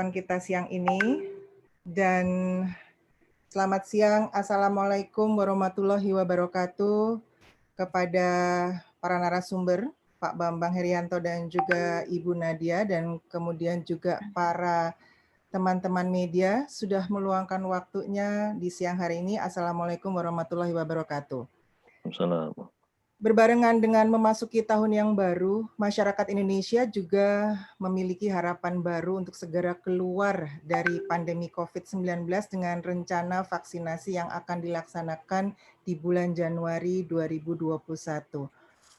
kita siang ini, dan selamat siang, Assalamualaikum warahmatullahi wabarakatuh kepada para narasumber, Pak Bambang Herianto dan juga Ibu Nadia, dan kemudian juga para teman-teman media sudah meluangkan waktunya di siang hari ini. Assalamualaikum warahmatullahi wabarakatuh. Assalamualaikum. Berbarengan dengan memasuki tahun yang baru, masyarakat Indonesia juga memiliki harapan baru untuk segera keluar dari pandemi COVID-19 dengan rencana vaksinasi yang akan dilaksanakan di bulan Januari 2021.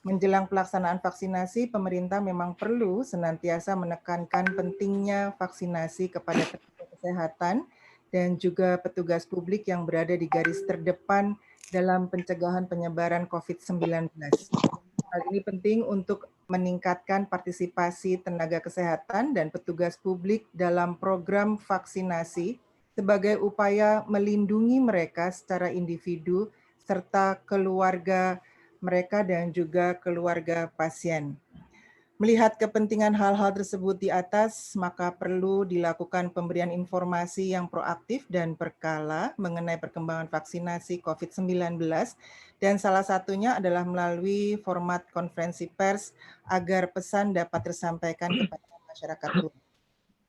Menjelang pelaksanaan vaksinasi, pemerintah memang perlu senantiasa menekankan pentingnya vaksinasi kepada tenaga kesehatan dan juga petugas publik yang berada di garis terdepan dalam pencegahan penyebaran COVID-19. Hal ini penting untuk meningkatkan partisipasi tenaga kesehatan dan petugas publik dalam program vaksinasi sebagai upaya melindungi mereka secara individu serta keluarga mereka dan juga keluarga pasien. Melihat kepentingan hal-hal tersebut di atas, maka perlu dilakukan pemberian informasi yang proaktif dan berkala mengenai perkembangan vaksinasi COVID-19, dan salah satunya adalah melalui format konferensi pers agar pesan dapat tersampaikan kepada masyarakat luas.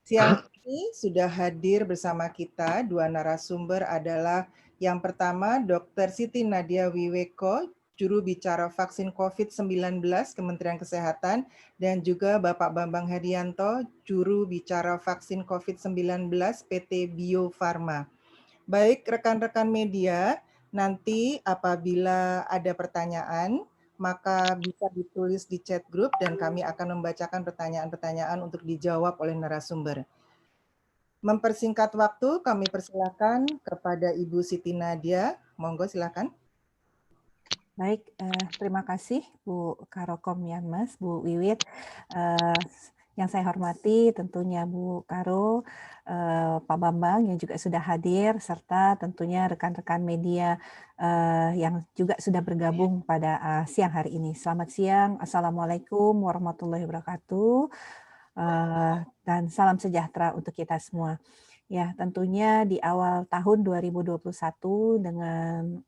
Siang ini sudah hadir bersama kita dua narasumber adalah yang pertama Dr. Siti Nadia Wiweko, juru bicara vaksin COVID-19 Kementerian Kesehatan, dan juga Bapak Bambang Herianto, juru bicara vaksin COVID-19 PT Bio Farma. Baik rekan-rekan media, nanti apabila ada pertanyaan, maka bisa ditulis di chat group dan kami akan membacakan pertanyaan-pertanyaan untuk dijawab oleh narasumber. Mempersingkat waktu, kami persilakan kepada Ibu Siti Nadia. Monggo silakan. Baik, terima kasih Bu Karokom ya Mas, Bu Wiwit. Yang saya hormati tentunya Bu Karo, Pak Bambang yang juga sudah hadir, serta tentunya rekan-rekan media yang juga sudah bergabung pada siang hari ini. Selamat siang, Assalamualaikum warahmatullahi wabarakatuh, dan salam sejahtera untuk kita semua. Ya, tentunya di awal tahun 2021 dengan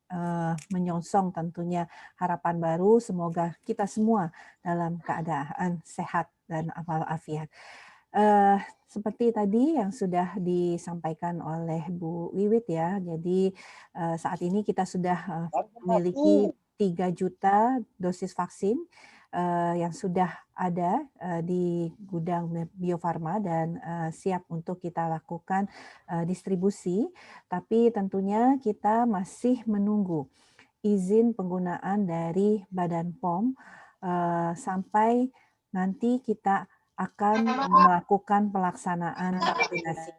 menyongsong tentunya harapan baru, semoga kita semua dalam keadaan sehat dan walafiat. Seperti tadi yang sudah disampaikan oleh Bu Wiwit ya, jadi saat ini kita sudah memiliki 3 juta dosis vaksin yang sudah ada di gudang Bio Farma dan siap untuk kita lakukan distribusi, tapi tentunya kita masih menunggu izin penggunaan dari Badan POM sampai nanti kita akan melakukan pelaksanaan vaksinasi.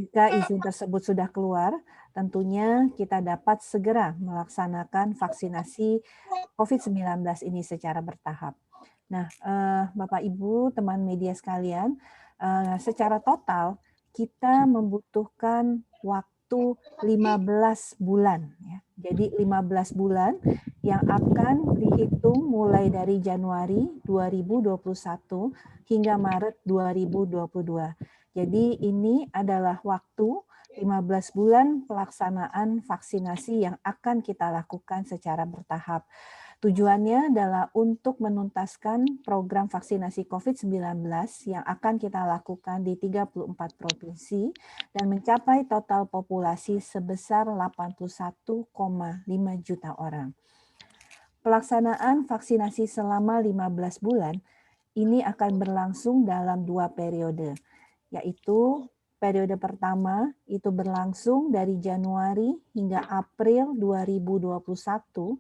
Jika izin tersebut sudah keluar, tentunya kita dapat segera melaksanakan vaksinasi COVID-19 ini secara bertahap. Nah, Bapak Ibu, teman media sekalian, secara total kita membutuhkan waktu 15 bulan. Ya. Jadi 15 bulan yang akan dihitung mulai dari Januari 2021 hingga Maret 2022. Jadi ini adalah waktu 15 bulan pelaksanaan vaksinasi yang akan kita lakukan secara bertahap. Tujuannya adalah untuk menuntaskan program vaksinasi COVID-19 yang akan kita lakukan di 34 provinsi dan mencapai total populasi sebesar 81,5 juta orang. Pelaksanaan vaksinasi selama 15 bulan ini akan berlangsung dalam 2 periode, yaitu periode pertama itu berlangsung dari Januari hingga April 2021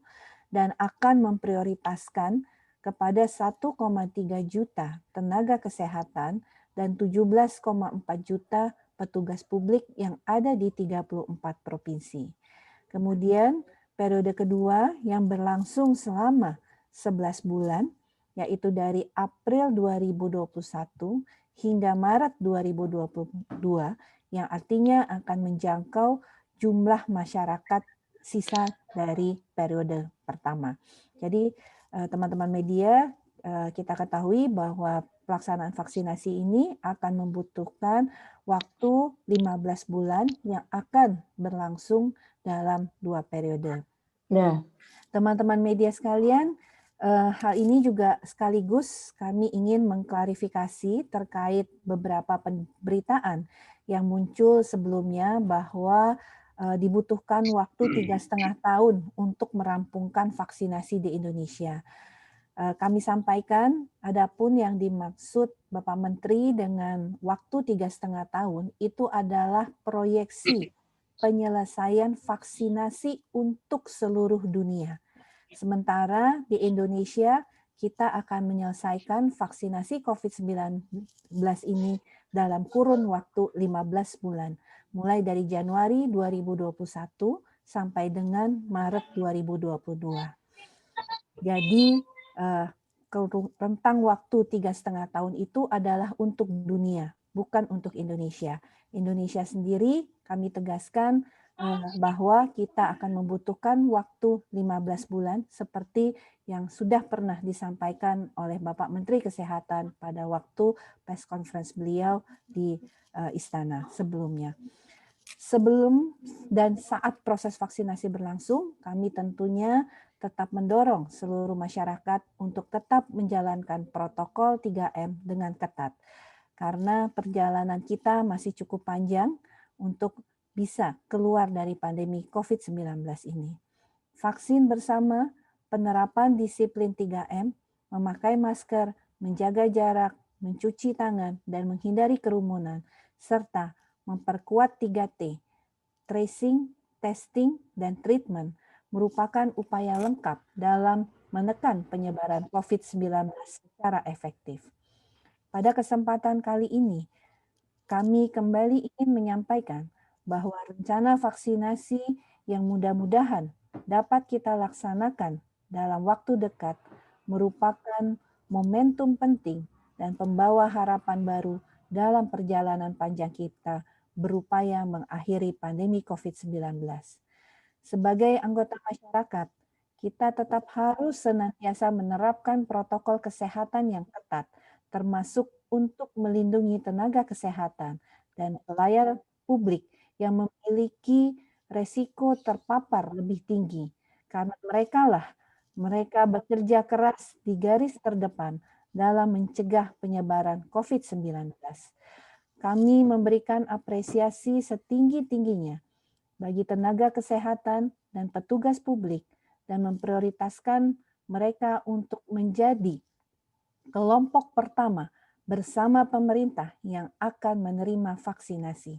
dan akan memprioritaskan kepada 1,3 juta tenaga kesehatan dan 17,4 juta petugas publik yang ada di 34 provinsi. Kemudian periode kedua yang berlangsung selama 11 bulan, yaitu dari April 2021 hingga Maret 2022, yang artinya akan menjangkau jumlah masyarakat sisa dari periode pertama. Jadi teman-teman media, kita ketahui bahwa pelaksanaan vaksinasi ini akan membutuhkan waktu 15 bulan yang akan berlangsung dalam 2 periode. Ya. Teman-teman media sekalian, hal ini juga sekaligus kami ingin mengklarifikasi terkait beberapa pemberitaan yang muncul sebelumnya bahwa dibutuhkan waktu 3,5 tahun untuk merampungkan vaksinasi di Indonesia. Kami sampaikan, adapun yang dimaksud Bapak Menteri dengan waktu 3,5 tahun itu adalah proyeksi penyelesaian vaksinasi untuk seluruh dunia. Sementara di Indonesia kita akan menyelesaikan vaksinasi COVID-19 ini dalam kurun waktu 15 bulan, mulai dari Januari 2021 sampai dengan Maret 2022. Jadi rentang waktu 3,5 tahun itu adalah untuk dunia, bukan untuk Indonesia. Indonesia sendiri kami tegaskan bahwa kita akan membutuhkan waktu 15 bulan seperti yang sudah pernah disampaikan oleh Bapak Menteri Kesehatan pada waktu press conference beliau di Istana sebelumnya. Sebelum dan saat proses vaksinasi berlangsung, kami tentunya tetap mendorong seluruh masyarakat untuk tetap menjalankan protokol 3M dengan ketat. Karena perjalanan kita masih cukup panjang untuk bisa keluar dari pandemi COVID-19 ini. Vaksin bersama, penerapan disiplin 3M, memakai masker, menjaga jarak, mencuci tangan, dan menghindari kerumunan, serta memperkuat 3T, tracing, testing, dan treatment, merupakan upaya lengkap dalam menekan penyebaran COVID-19 secara efektif. Pada kesempatan kali ini, kami kembali ingin menyampaikan bahwa rencana vaksinasi yang mudah-mudahan dapat kita laksanakan dalam waktu dekat merupakan momentum penting dan pembawa harapan baru dalam perjalanan panjang kita berupaya mengakhiri pandemi COVID-19. Sebagai anggota masyarakat, kita tetap harus senantiasa menerapkan protokol kesehatan yang ketat, termasuk untuk melindungi tenaga kesehatan dan pelayan publik yang memiliki resiko terpapar lebih tinggi, karena mereka bekerja keras di garis terdepan dalam mencegah penyebaran COVID-19. Kami memberikan apresiasi setinggi-tingginya bagi tenaga kesehatan dan petugas publik dan memprioritaskan mereka untuk menjadi kelompok pertama bersama pemerintah yang akan menerima vaksinasi.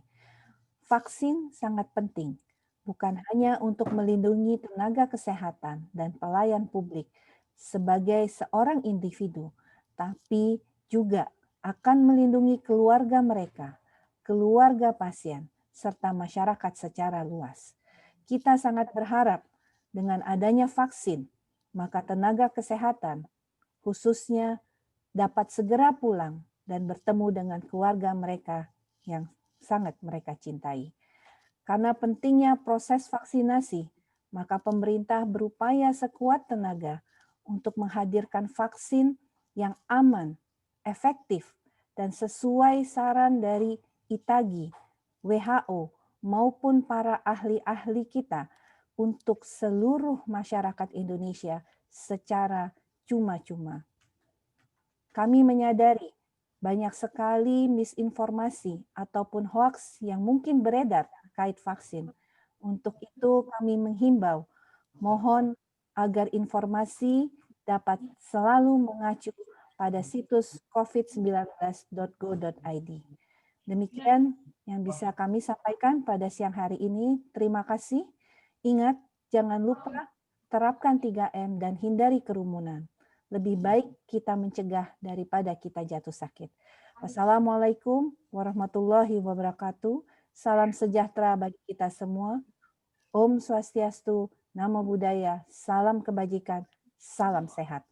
Vaksin sangat penting, bukan hanya untuk melindungi tenaga kesehatan dan pelayan publik sebagai seorang individu, tapi juga akan melindungi keluarga mereka, keluarga pasien, serta masyarakat secara luas. Kita sangat berharap dengan adanya vaksin, maka tenaga kesehatan khususnya dapat segera pulang dan bertemu dengan keluarga mereka yang sangat mereka cintai. Karena pentingnya proses vaksinasi, maka pemerintah berupaya sekuat tenaga untuk menghadirkan vaksin yang aman, efektif, dan sesuai saran dari ITAGI, WHO, maupun para ahli-ahli kita untuk seluruh masyarakat Indonesia secara cuma-cuma. Kami menyadari banyak sekali misinformasi ataupun hoaks yang mungkin beredar terkait vaksin. Untuk itu kami menghimbau, mohon agar informasi dapat selalu mengacu pada situs covid19.go.id. Demikian yang bisa kami sampaikan pada siang hari ini. Terima kasih. Ingat, jangan lupa terapkan 3M dan hindari kerumunan. Lebih baik kita mencegah daripada kita jatuh sakit. Wassalamualaikum warahmatullahi wabarakatuh. Salam sejahtera bagi kita semua. Om Swastiastu, Namo Buddhaya, salam kebajikan, salam sehat.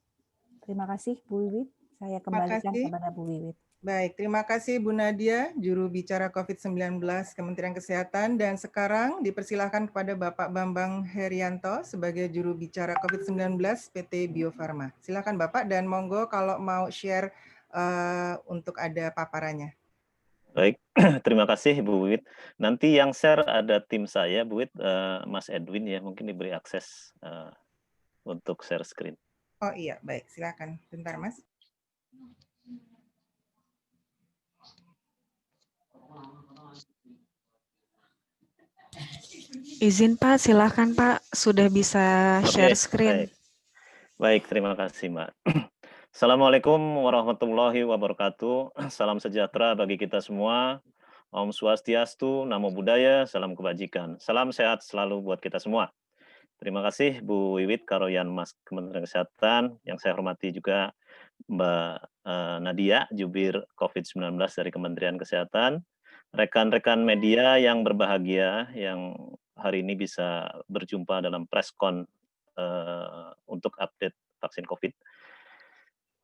Terima kasih Bu Wiwit. Saya kembalikan kepada Bu Wiwit. Baik, terima kasih Bu Nadia, juru bicara COVID-19 Kementerian Kesehatan. Dan sekarang dipersilahkan kepada Bapak Bambang Herianto sebagai juru bicara COVID-19 PT Bio Farma. Silakan Bapak, dan monggo kalau mau share untuk ada paparannya. Baik, terima kasih Bu Wiwit. Nanti yang share ada tim saya, Bu Wiwit, Mas Edwin ya, mungkin diberi akses untuk share screen. Oh iya, baik, silakan. Bentar, Mas. Izin Pak, silakan Pak, sudah bisa share screen. Baik, terima kasih Mbak. Assalamualaikum warahmatullahi wabarakatuh. Salam sejahtera bagi kita semua. Om Swastiastu, Namo Buddhaya, salam kebajikan. Salam sehat selalu buat kita semua. Terima kasih Bu Wiwit, Karoyan Mas Kementerian Kesehatan, yang saya hormati juga Mbak Nadia, Jubir COVID-19 dari Kementerian Kesehatan, rekan-rekan media yang berbahagia, yang hari ini bisa berjumpa dalam preskon untuk update vaksin COVID.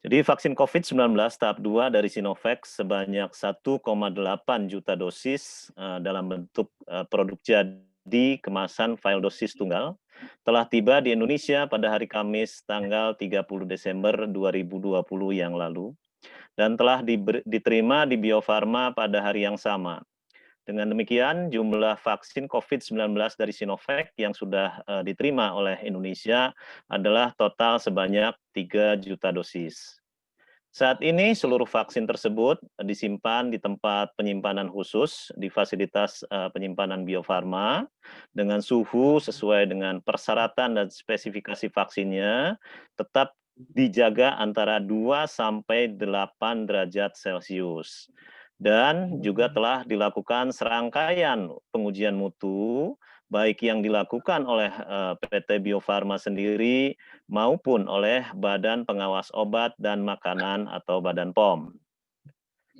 Jadi vaksin COVID-19 tahap 2 dari Sinovac sebanyak 1,8 juta dosis dalam bentuk produk jadi kemasan file dosis tunggal telah tiba di Indonesia pada hari Kamis tanggal 30 Desember 2020 yang lalu dan telah diterima di Bio Farma pada hari yang sama. Dengan demikian, jumlah vaksin COVID-19 dari Sinovac yang sudah diterima oleh Indonesia adalah total sebanyak 3 juta dosis. Saat ini seluruh vaksin tersebut disimpan di tempat penyimpanan khusus di fasilitas penyimpanan Bio Farma dengan suhu sesuai dengan persyaratan dan spesifikasi vaksinnya tetap dijaga antara 2 sampai 8 derajat Celcius. Dan juga telah dilakukan serangkaian pengujian mutu, baik yang dilakukan oleh PT Bio Farma sendiri maupun oleh Badan Pengawas Obat dan Makanan atau Badan POM.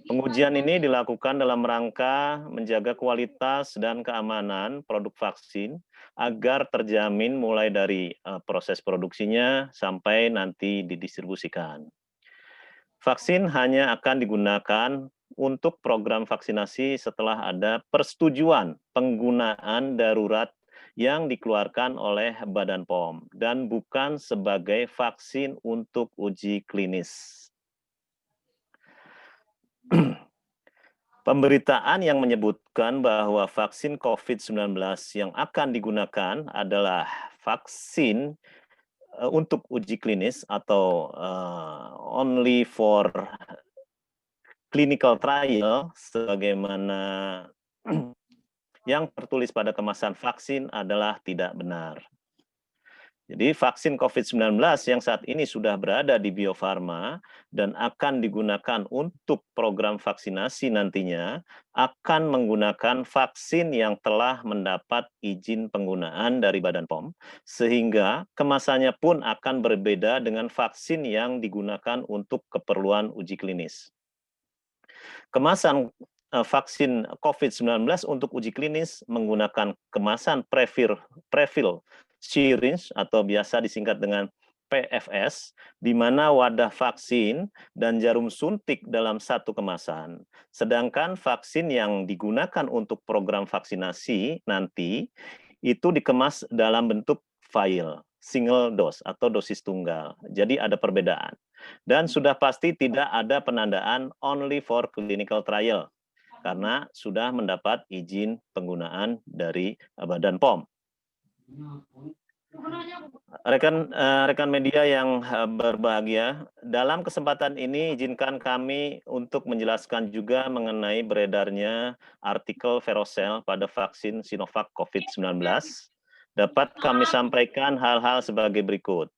Pengujian ini dilakukan dalam rangka menjaga kualitas dan keamanan produk vaksin agar terjamin mulai dari proses produksinya sampai nanti didistribusikan. Vaksin hanya akan digunakan untuk program vaksinasi setelah ada persetujuan penggunaan darurat yang dikeluarkan oleh Badan POM dan bukan sebagai vaksin untuk uji klinis. Pemberitaan yang menyebutkan bahwa vaksin COVID-19 yang akan digunakan adalah vaksin untuk uji klinis atau only for clinical trial sebagaimana yang tertulis pada kemasan vaksin adalah tidak benar. Jadi vaksin COVID-19 yang saat ini sudah berada di Bio Farma dan akan digunakan untuk program vaksinasi nantinya akan menggunakan vaksin yang telah mendapat izin penggunaan dari Badan POM, sehingga kemasannya pun akan berbeda dengan vaksin yang digunakan untuk keperluan uji klinis. Kemasan vaksin COVID-19 untuk uji klinis menggunakan kemasan prefill syringe atau biasa disingkat dengan PFS, di mana wadah vaksin dan jarum suntik dalam satu kemasan. Sedangkan vaksin yang digunakan untuk program vaksinasi nanti itu dikemas dalam bentuk vial, single dose atau dosis tunggal. Jadi ada perbedaan. Dan sudah pasti tidak ada penandaan only for clinical trial karena sudah mendapat izin penggunaan dari Badan POM. Rekan media yang berbahagia, dalam kesempatan ini izinkan kami untuk menjelaskan juga mengenai beredarnya artikel Verocell pada vaksin Sinovac COVID-19. Dapat kami sampaikan hal-hal sebagai berikut.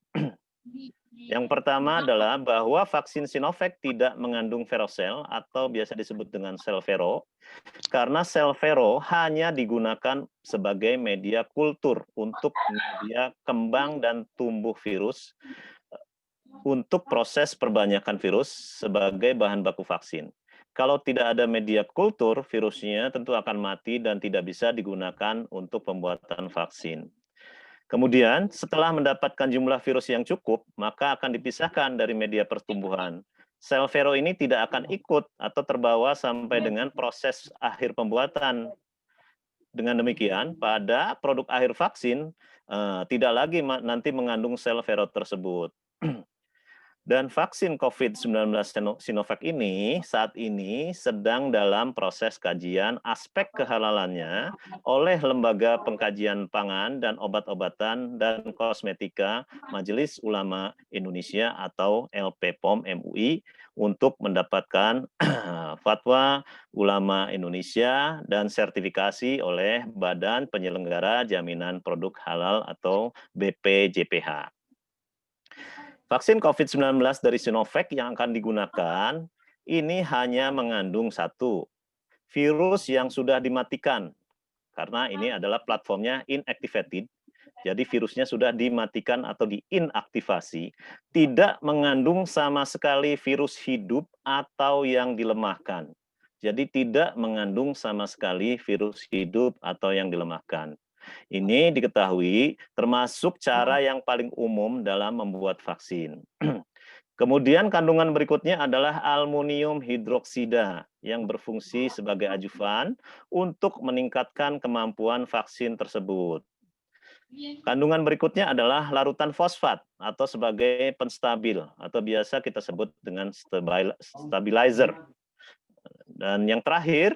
Yang pertama adalah bahwa vaksin Sinovac tidak mengandung Verocell atau biasa disebut dengan sel vero, karena sel vero hanya digunakan sebagai media kultur untuk media kembang dan tumbuh virus untuk proses perbanyakan virus sebagai bahan baku vaksin. Kalau tidak ada media kultur, virusnya tentu akan mati dan tidak bisa digunakan untuk pembuatan vaksin. Kemudian, setelah mendapatkan jumlah virus yang cukup, maka akan dipisahkan dari media pertumbuhan. Sel vero ini tidak akan ikut atau terbawa sampai dengan proses akhir pembuatan. Dengan demikian, pada produk akhir vaksin tidak lagi nanti mengandung sel vero tersebut. Dan vaksin COVID-19 Sinovac ini saat ini sedang dalam proses kajian aspek kehalalannya oleh Lembaga Pengkajian Pangan dan Obat-obatan dan Kosmetika Majelis Ulama Indonesia atau LPPOM MUI untuk mendapatkan fatwa ulama Indonesia dan sertifikasi oleh Badan Penyelenggara Jaminan Produk Halal atau BPJPH. Vaksin COVID-19 dari Sinovac yang akan digunakan ini hanya mengandung satu virus yang sudah dimatikan, karena ini adalah platformnya inactivated, jadi virusnya sudah dimatikan atau diinaktivasi, tidak mengandung sama sekali virus hidup atau yang dilemahkan. Jadi tidak mengandung sama sekali virus hidup atau yang dilemahkan. Ini diketahui termasuk cara yang paling umum dalam membuat vaksin. Kemudian kandungan berikutnya adalah aluminium hidroksida yang berfungsi sebagai ajuvan untuk meningkatkan kemampuan vaksin tersebut. Kandungan berikutnya adalah larutan fosfat atau sebagai penstabil atau biasa kita sebut dengan stabilizer. Dan yang terakhir,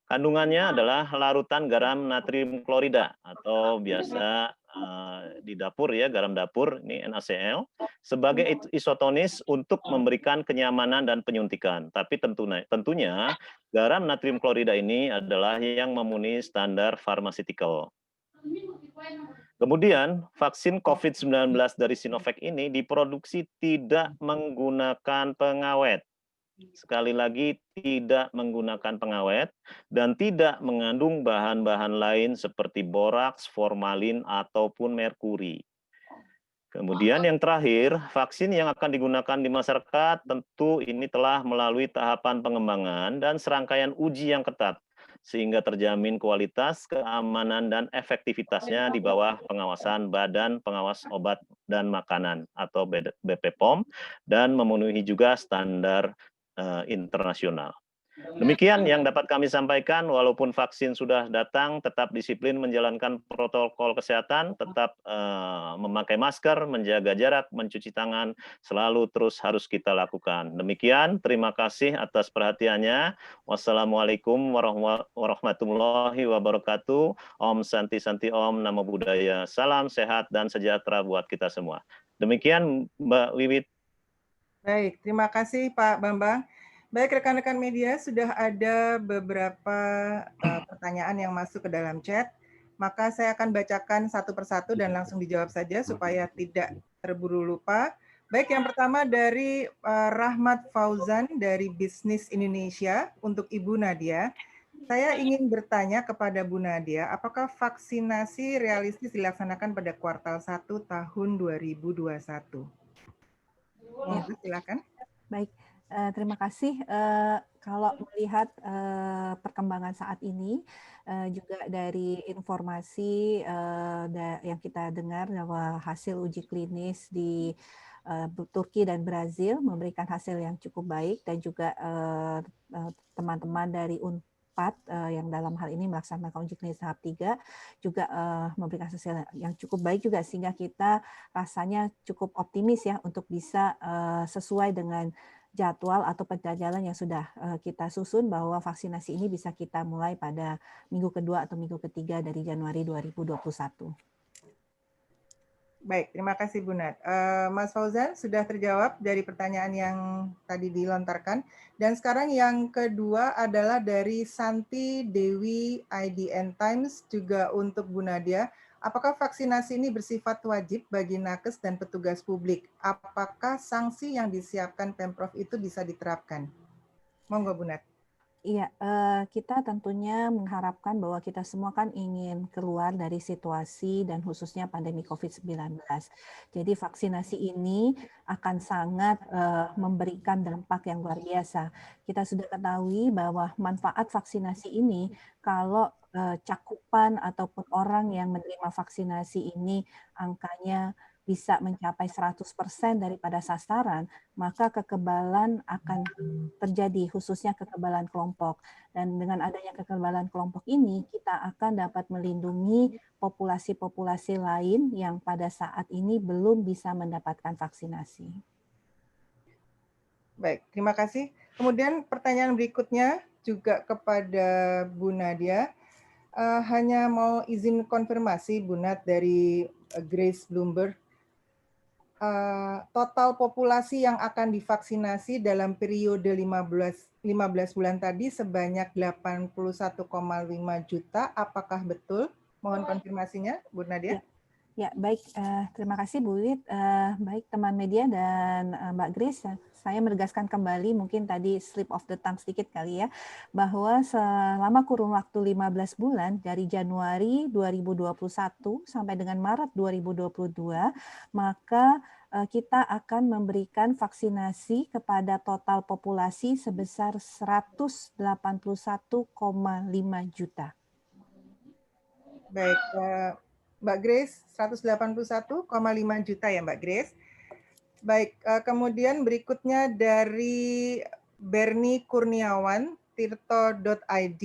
kandungannya adalah larutan garam natrium klorida atau biasa di dapur ya, garam dapur, ini NaCl, sebagai isotonis untuk memberikan kenyamanan dan penyuntikan. Tapi tentunya garam natrium klorida ini adalah yang memenuhi standar pharmaceutical. Kemudian, vaksin COVID-19 dari Sinovac ini diproduksi tidak menggunakan pengawet. Sekali lagi, tidak menggunakan pengawet dan tidak mengandung bahan-bahan lain seperti boraks, formalin, ataupun merkuri. Kemudian yang terakhir, vaksin yang akan digunakan di masyarakat tentu ini telah melalui tahapan pengembangan dan serangkaian uji yang ketat, sehingga terjamin kualitas, keamanan, dan efektivitasnya di bawah pengawasan Badan Pengawas Obat dan Makanan atau BPPOM dan memenuhi juga standar internasional. Demikian yang dapat kami sampaikan, walaupun vaksin sudah datang, tetap disiplin menjalankan protokol kesehatan, tetap memakai masker, menjaga jarak, mencuci tangan, selalu terus harus kita lakukan. Demikian, terima kasih atas perhatiannya. Wassalamualaikum warahmatullahi wabarakatuh. Om Santi Santi Om, Namo Buddhaya. Salam sehat dan sejahtera buat kita semua. Demikian Mbak Wiwit. Baik, terima kasih Pak Bambang. Baik, rekan-rekan media, sudah ada beberapa pertanyaan yang masuk ke dalam chat. Maka saya akan bacakan satu persatu dan langsung dijawab saja supaya tidak terburu lupa. Baik, yang pertama dari Rahmat Fauzan dari Bisnis Indonesia untuk Ibu Nadia. Saya ingin bertanya kepada Bu Nadia, apakah vaksinasi realistis dilaksanakan pada kuartal 1 tahun 2021? Ya. Silakan. Baik, terima kasih. Kalau melihat perkembangan saat ini, juga dari informasi yang kita dengar bahwa hasil uji klinis di Turki dan Brazil memberikan hasil yang cukup baik, dan juga teman-teman dari UNPAD yang dalam hal ini melaksanakan uji klinis tahap 3 juga memberikan hasil yang cukup baik juga, sehingga kita rasanya cukup optimis ya untuk bisa sesuai dengan jadwal atau penjadwalan yang sudah kita susun, bahwa vaksinasi ini bisa kita mulai pada minggu kedua atau minggu ketiga dari Januari 2021. Baik, terima kasih Bu Nat. Mas Fauzan, sudah terjawab dari pertanyaan yang tadi dilontarkan. Dan sekarang yang kedua adalah dari Santi Dewi IDN Times, juga untuk Bu Nadia. Apakah vaksinasi ini bersifat wajib bagi nakes dan petugas publik? Apakah sanksi yang disiapkan Pemprov itu bisa diterapkan? Monggo Bu Nat. Iya, kita tentunya mengharapkan bahwa kita semua kan ingin keluar dari situasi dan khususnya pandemi COVID-19. Jadi vaksinasi ini akan sangat memberikan dampak yang luar biasa. Kita sudah ketahui bahwa manfaat vaksinasi ini, kalau cakupan ataupun orang yang menerima vaksinasi ini angkanya bisa mencapai 100% daripada sasaran, maka kekebalan akan terjadi, khususnya kekebalan kelompok. Dan dengan adanya kekebalan kelompok ini, kita akan dapat melindungi populasi-populasi lain yang pada saat ini belum bisa mendapatkan vaksinasi. Baik, terima kasih. Kemudian pertanyaan berikutnya juga kepada Bu Nadia. Hanya mau izin konfirmasi Bu Nat dari Grace Bloomberg. Total populasi yang akan divaksinasi dalam periode 15 bulan tadi sebanyak 81,5 juta. Apakah betul? Mohon konfirmasinya, Bu Nadia. Ya, baik. Terima kasih Bu Wit. Baik teman media dan Mbak Grace, saya menegaskan kembali mungkin tadi slip of the tongue sedikit kali ya, bahwa selama kurun waktu 15 bulan dari Januari 2021 sampai dengan Maret 2022, maka kita akan memberikan vaksinasi kepada total populasi sebesar 181,5 juta. Baik, Mbak Grace, 181,5 juta ya Mbak Grace. Baik, kemudian berikutnya dari Bernie Kurniawan, tirto.id,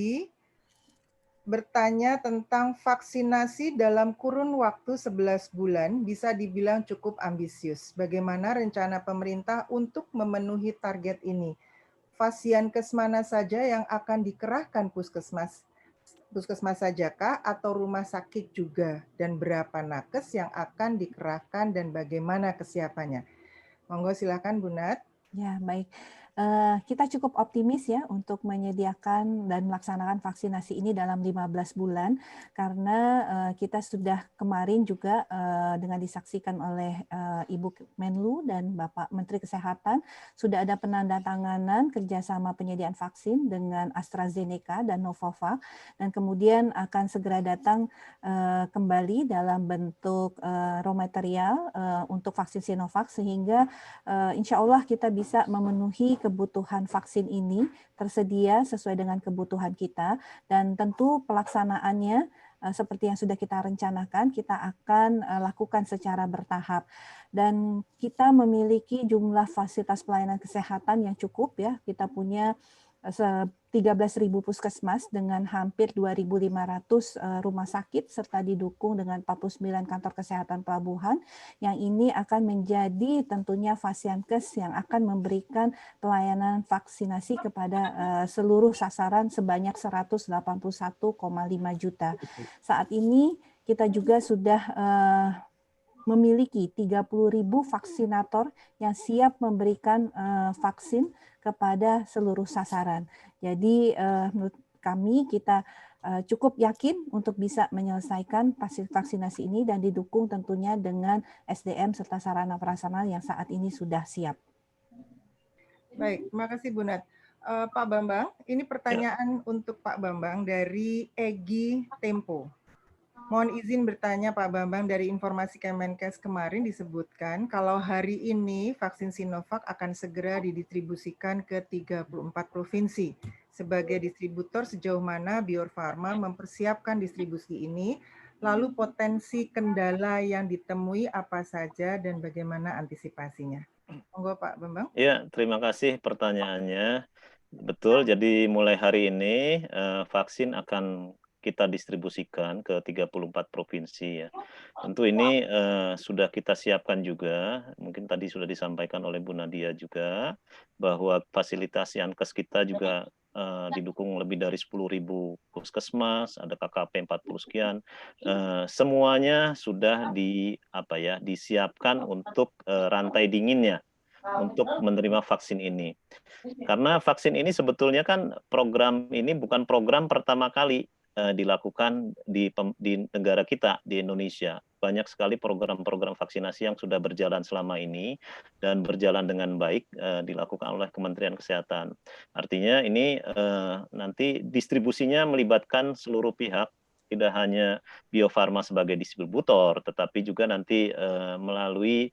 bertanya tentang vaksinasi dalam kurun waktu 11 bulan bisa dibilang cukup ambisius. Bagaimana rencana pemerintah untuk memenuhi target ini? Fasiankes mana saja yang akan dikerahkan puskesmas? Puskesmas sajakah atau rumah sakit juga? Dan berapa nakes yang akan dikerahkan dan bagaimana kesiapannya? Monggo silakan Bu Nat. Ya, baik. Kita cukup optimis ya untuk menyediakan dan melaksanakan vaksinasi ini dalam 15 bulan karena kita sudah kemarin juga dengan disaksikan oleh Ibu Menlu dan Bapak Menteri Kesehatan sudah ada penandatanganan kerjasama penyediaan vaksin dengan AstraZeneca dan Novavax dan kemudian akan segera datang kembali dalam bentuk raw material untuk vaksin Sinovac sehingga insya Allah kita bisa memenuhi kebutuhan vaksin ini tersedia sesuai dengan kebutuhan kita dan tentu pelaksanaannya seperti yang sudah kita rencanakan kita akan lakukan secara bertahap dan kita memiliki jumlah fasilitas pelayanan kesehatan yang cukup ya kita punya 13.000 puskesmas dengan hampir 2.500 rumah sakit serta didukung dengan 49 kantor kesehatan pelabuhan yang ini akan menjadi tentunya Fasiankes yang akan memberikan pelayanan vaksinasi kepada seluruh sasaran sebanyak 181,5 juta. Saat ini kita juga sudah memiliki 30.000 vaksinator yang siap memberikan vaksin kepada seluruh sasaran. Jadi menurut kami kita cukup yakin untuk bisa menyelesaikan vaksinasi ini dan didukung tentunya dengan SDM serta sarana prasarana yang saat ini sudah siap. Baik, terima kasih Bu Nat. Pak Bambang, ini pertanyaan untuk Pak Bambang dari Egi Tempo. Mohon izin bertanya Pak Bambang, dari informasi Kemenkes kemarin disebutkan kalau hari ini vaksin Sinovac akan segera didistribusikan ke 34 provinsi. Sebagai distributor sejauh mana Bio Farma mempersiapkan distribusi ini, lalu potensi kendala yang ditemui apa saja dan bagaimana antisipasinya? Monggo Pak Bambang. Ya, terima kasih pertanyaannya. Betul, jadi mulai hari ini vaksin akan kita distribusikan ke 34 provinsi ya. Tentu ini sudah kita siapkan juga, mungkin tadi sudah disampaikan oleh Bu Nadia juga, bahwa fasilitas Yankes kita juga didukung lebih dari 10.000 puskesmas, ada KKP 40 sekian. Semuanya sudah disiapkan untuk rantai dinginnya untuk menerima vaksin ini. Karena vaksin ini sebetulnya kan program ini bukan program pertama kali dilakukan di negara kita, di Indonesia. Banyak sekali program-program vaksinasi yang sudah berjalan selama ini dan berjalan dengan baik dilakukan oleh Kementerian Kesehatan. Artinya ini nanti distribusinya melibatkan seluruh pihak, tidak hanya Bio Farma sebagai distributor, tetapi juga nanti melalui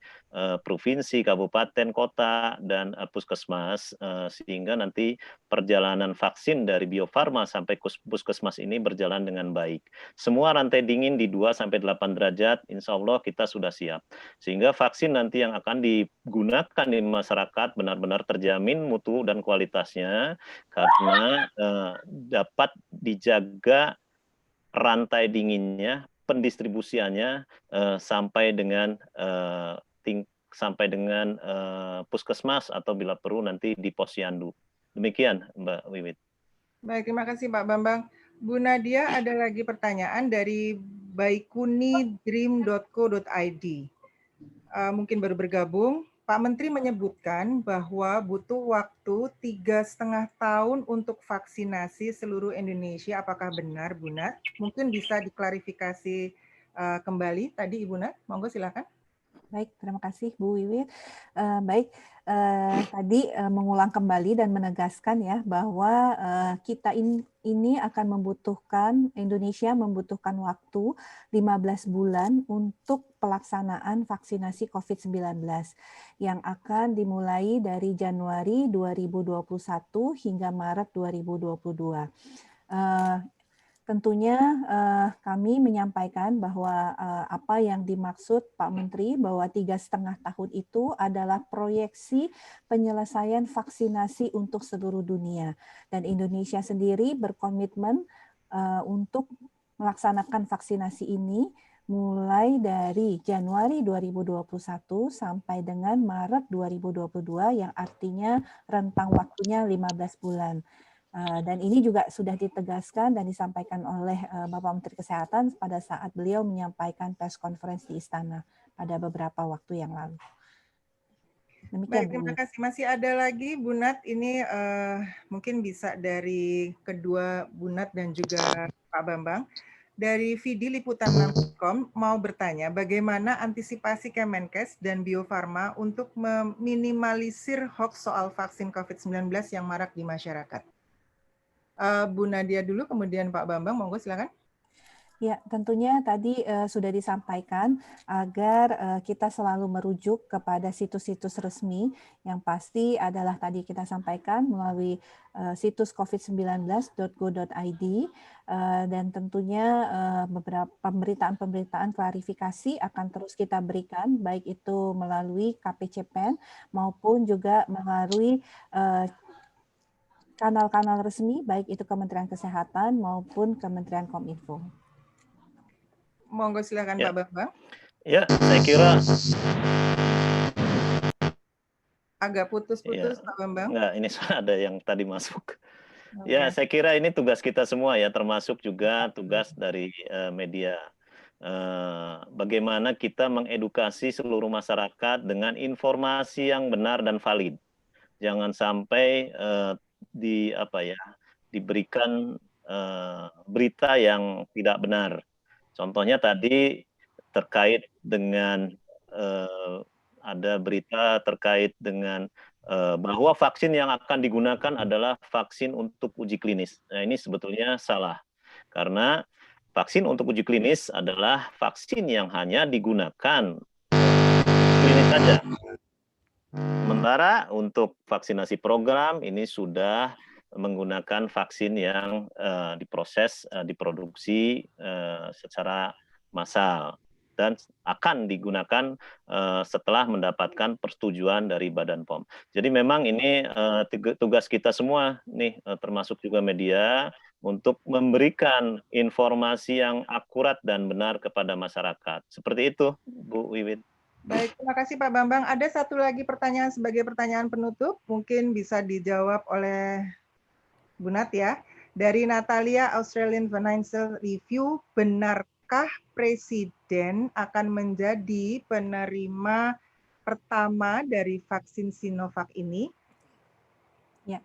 provinsi, kabupaten, kota, dan puskesmas, sehingga nanti perjalanan vaksin dari Bio Farma sampai puskesmas ini berjalan dengan baik. Semua rantai dingin di 2-8 derajat, insya Allah kita sudah siap. Sehingga vaksin nanti yang akan digunakan di masyarakat benar-benar terjamin mutu dan kualitasnya, karena dapat dijaga rantai dinginnya, pendistribusiannya sampai dengan sampai dengan puskesmas atau bila perlu nanti di posyandu. Demikian Mbak Wiwit. Baik, terima kasih Pak Bambang. Bu Nadia, ada lagi pertanyaan dari baikunidream.co.id. Mungkin baru bergabung. Pak Menteri menyebutkan bahwa butuh waktu 3,5 tahun untuk vaksinasi seluruh Indonesia. Apakah benar, Bu Nat? Mungkin bisa diklarifikasi kembali tadi Ibu Nat. Monggo silakan. Baik, terima kasih Bu Wiwit. Tadi mengulang kembali dan menegaskan ya bahwa kita ini akan membutuhkan, Indonesia membutuhkan waktu 15 bulan untuk pelaksanaan vaksinasi COVID-19 yang akan dimulai dari Januari 2021 hingga Maret 2022. Tentunya kami menyampaikan bahwa apa yang dimaksud Pak Menteri bahwa 3,5 tahun itu adalah proyeksi penyelesaian vaksinasi untuk seluruh dunia. Dan Indonesia sendiri berkomitmen untuk melaksanakan vaksinasi ini mulai dari Januari 2021 sampai dengan Maret 2022 yang artinya rentang waktunya 15 bulan. Dan ini juga sudah ditegaskan dan disampaikan oleh Bapak Menteri Kesehatan pada saat beliau menyampaikan press conference di Istana pada beberapa waktu yang lalu. Demikian. Baik, terima kasih. Masih ada lagi Bu Nat, ini mungkin bisa dari kedua Bu Nat dan juga Pak Bambang. Dari vidiliputan.com mau bertanya, bagaimana antisipasi Kemenkes dan Bio Farma untuk meminimalisir hoax soal vaksin COVID-19 yang marak di masyarakat? Bu Nadia dulu, kemudian Pak Bambang, monggo silakan. Ya, tentunya tadi sudah disampaikan agar kita selalu merujuk kepada situs-situs resmi yang pasti adalah tadi kita sampaikan melalui situs covid19.go.id dan tentunya beberapa pemberitaan-pemberitaan klarifikasi akan terus kita berikan baik itu melalui KPCPEN maupun juga melalui kanal-kanal resmi, baik itu Kementerian Kesehatan maupun Kementerian Kominfo. Monggo silakan ya. Pak Bambang. Ya, saya kira agak putus-putus ya. Pak Bambang. Enggak, ini ada yang tadi masuk. Okay. Ya, saya kira ini tugas kita semua ya, termasuk juga tugas dari media. Bagaimana kita mengedukasi seluruh masyarakat dengan informasi yang benar dan valid. Jangan sampai diberikan berita yang tidak benar. Contohnya tadi terkait dengan ada berita terkait dengan bahwa vaksin yang akan digunakan adalah vaksin untuk uji klinis. Nah, ini sebetulnya salah. Karena vaksin untuk uji klinis adalah vaksin yang hanya digunakan klinis saja. Sementara untuk vaksinasi program ini sudah menggunakan vaksin yang diproses, diproduksi secara massal dan akan digunakan setelah mendapatkan persetujuan dari Badan POM. Jadi memang ini tugas kita semua nih, termasuk juga media, untuk memberikan informasi yang akurat dan benar kepada masyarakat. Seperti itu, Bu Wiwit. Baik, terima kasih Pak Bambang. Ada satu lagi pertanyaan sebagai pertanyaan penutup, mungkin bisa dijawab oleh Bu Nat ya. Dari Natalia, Australian Financial Review, benarkah Presiden akan menjadi penerima pertama dari vaksin Sinovac ini? Ya,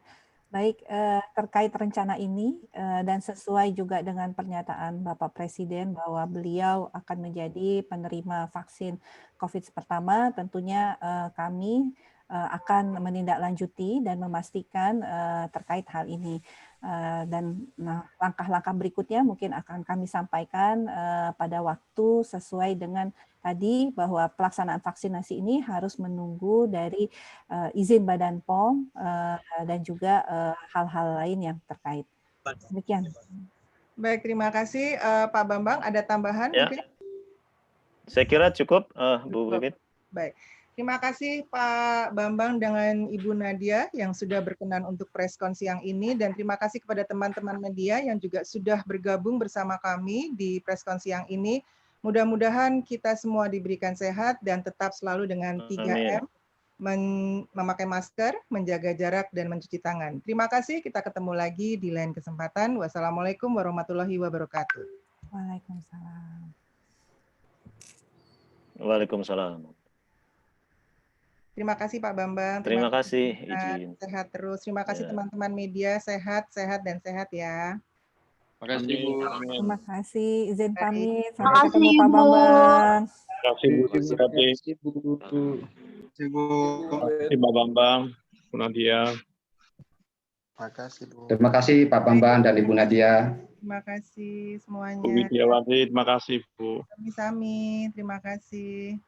baik, terkait rencana ini dan sesuai juga dengan pernyataan Bapak Presiden bahwa beliau akan menjadi penerima vaksin COVID pertama, tentunya kami akan menindaklanjuti dan memastikan terkait hal ini. Dan langkah-langkah berikutnya mungkin akan kami sampaikan pada waktu sesuai dengan tadi bahwa pelaksanaan vaksinasi ini harus menunggu dari izin Badan POM dan juga hal-hal lain yang terkait. Demikian. Baik, terima kasih Pak Bambang. Ada tambahan ya. mungkin? Saya kira cukup, Bu Wiwit. Baik. Terima kasih Pak Bambang dengan Ibu Nadia yang sudah berkenan untuk preskon siang ini, dan terima kasih kepada teman-teman media yang juga sudah bergabung bersama kami di preskon siang ini. Mudah-mudahan kita semua diberikan sehat dan tetap selalu dengan 3M, memakai masker, menjaga jarak, dan mencuci tangan. Terima kasih, kita ketemu lagi di lain kesempatan. Wassalamualaikum warahmatullahi wabarakatuh. Waalaikumsalam. Waalaikumsalam. Terima kasih Pak Bambang. Terima kasih, izin. Sehat terus. Terima kasih Ya. teman-teman media. Sehat, dan sehat ya. Terima kasih Bu. Terima kasih. Izin Baik. pamit. Terima Sampai ketemu kasih, Pak Ibu. Bambang. Terima kasih Bu. Terima kasih Bu. Terima kasih Pak Bambang, Bu Nadia. Terima kasih Bu. Terima kasih Pak Bambang dan Ibu Nadia. Terima kasih Bu semuanya. Widiawati, terima kasih Bu. Sami-sami. Terima kasih.